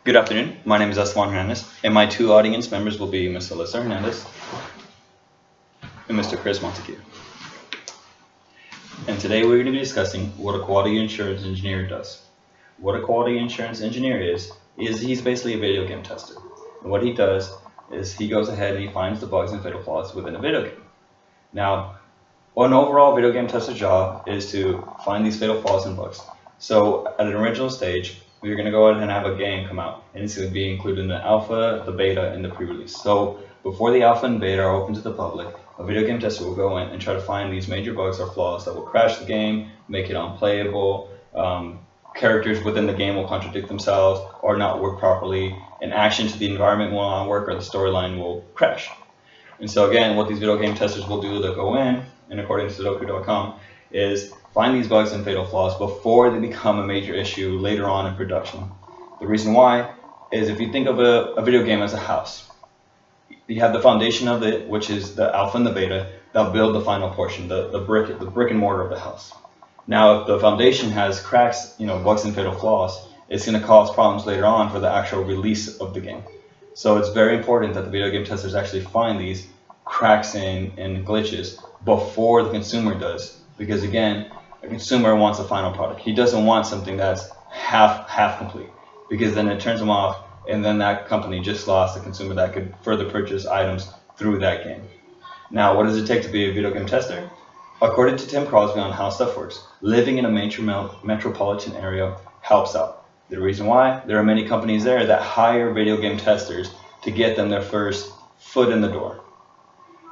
Good afternoon. My name is Esteban Hernandez, and my two audience members will be Ms. Alyssa Hernandez and Mr. Chris Montague. And today we're going to be discussing what a quality assurance engineer does. What a quality assurance engineer is he's basically a video game tester. And what he does is he goes ahead and he finds the bugs and fatal flaws within a video game. Now, an overall video game tester's job is to find these fatal flaws and bugs. So at an original stage, we're going to go ahead and have a game come out, and it's going to be included in the alpha, the beta, and the pre-release. So before the alpha and beta are open to the public, a video game tester will go in and try to find these major bugs or flaws that will crash the game, make it unplayable, characters within the game will contradict themselves or not work properly, and action to the environment will not work, or the storyline will crash. And so again, what these video game testers will do, they'll go in, and according to Sudoku.com, is find these bugs and fatal flaws before they become a major issue later on in production. The reason why is if you think of a video game as a house, you have the foundation of it, which is the alpha and the beta, that build the final portion, the brick and mortar of the house. Now, if the foundation has cracks, bugs and fatal flaws, it's going to cause problems later on for the actual release of the game. So it's very important that the video game testers actually find these cracks and glitches before the consumer does, because again, a consumer wants a final product. He doesn't want something that's half complete, because then it turns him off, and then that company just lost a consumer that could further purchase items through that game. Now, what does it take to be a video game tester? According to Tim Crosby on How Stuff Works, living in a major metropolitan area helps out. The reason why? There are many companies there that hire video game testers to get them their first foot in the door.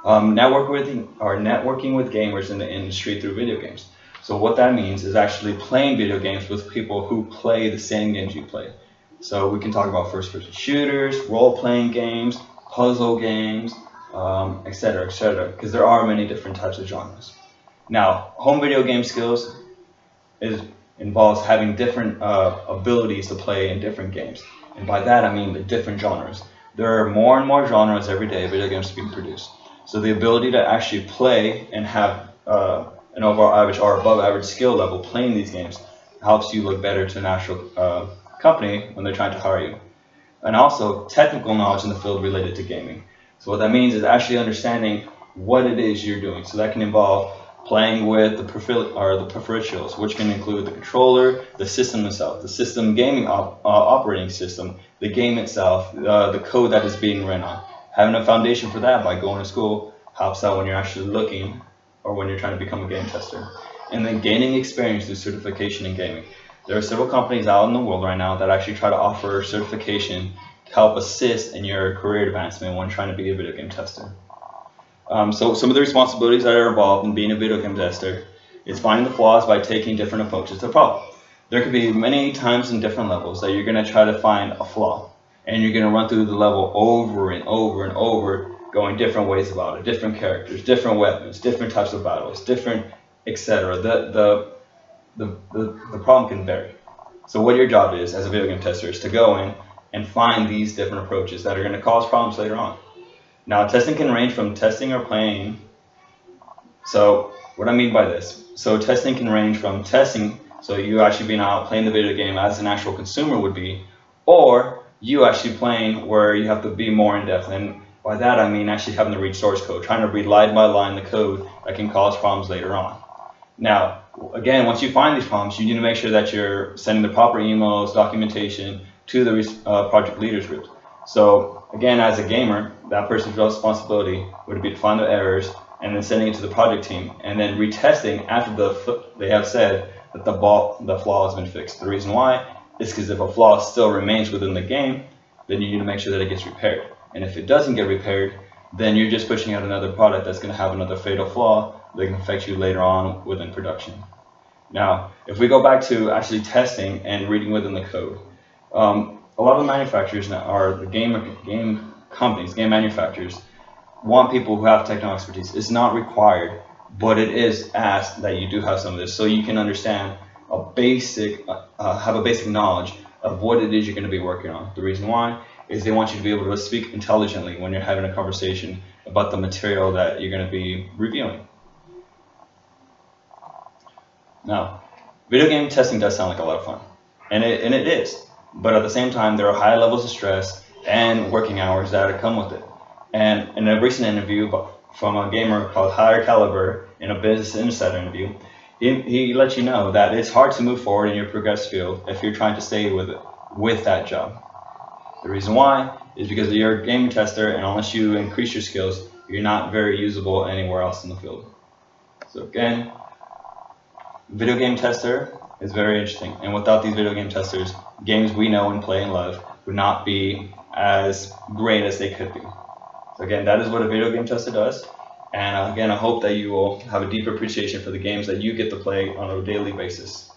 Networking with gamers in the industry through video games. So what that means is actually playing video games with people who play the same games you play. So we can talk about first-person shooters, role-playing games, puzzle games, etc., because there are many different types of genres. Now, home video game skills involves having different abilities to play in different games. And by that I mean the different genres. There are more and more genres every day video games being produced. So the ability to actually play and have an overall average or above average skill level playing these games helps you look better to an actual company when they're trying to hire you. And also technical knowledge in the field related to gaming. So what that means is actually understanding what it is you're doing. So that can involve playing with the peripherals, which can include the controller, the system itself, the system gaming operating system, the game itself, the code that is being run on. Having a foundation for that by going to school helps out when you're actually looking or when you're trying to become a game tester. And then gaining experience through certification in gaming. There are several companies out in the world right now that actually try to offer certification to help assist in your career advancement when trying to be a video game tester. So some of the responsibilities that are involved in being a video game tester is finding the flaws by taking different approaches to the problem. There could be many times in different levels that you're going to try to find a flaw, and you're going to run through the level over and over and over, going different ways about it, different characters, different weapons, different types of battles, different etc. The problem can vary. So what your job is as a video game tester is to go in and find these different approaches that are going to cause problems later on. Now, testing can range from testing or playing. So what I mean by this, so testing can range from testing, so you actually being out playing the video game as an actual consumer would be, or you actually playing where you have to be more in depth. And by that I mean actually having to read source code, trying to read line by line the code that can cause problems later on. Now, again, once you find these problems, you need to make sure that you're sending the proper emails, documentation to the project leaders group. So again, as a gamer, that person's responsibility would be to find the errors and then sending it to the project team and then retesting after they have said that the flaw has been fixed. The reason why is because if a flaw still remains within the game, then you need to make sure that it gets repaired. And if it doesn't get repaired, then you're just pushing out another product that's going to have another fatal flaw that can affect you later on within production. Now, if we go back to actually testing and reading within the code, a lot of the manufacturers are the game companies, game manufacturers, want people who have technical expertise. It's not required, but it is asked that you do have some of this, so you can understand have a basic knowledge of what it is you're going to be working on. The reason why is they want you to be able to speak intelligently when you're having a conversation about the material that you're going to be reviewing. Now, video game testing does sound like a lot of fun, and it is. but at the same time, there are high levels of stress and working hours that come with it. And in a recent interview from a gamer called Higher Caliber, in a Business Insider interview, he let you know that it's hard to move forward in your progress field if you're trying to stay with that job. The reason why is because you're a gaming tester, and unless you increase your skills, you're not very usable anywhere else in the field. So again, video game tester is very interesting, and without these video game testers, games we know and play and love would not be as great as they could be. So again, that is what a video game tester does, and again, I hope that you will have a deeper appreciation for the games that you get to play on a daily basis.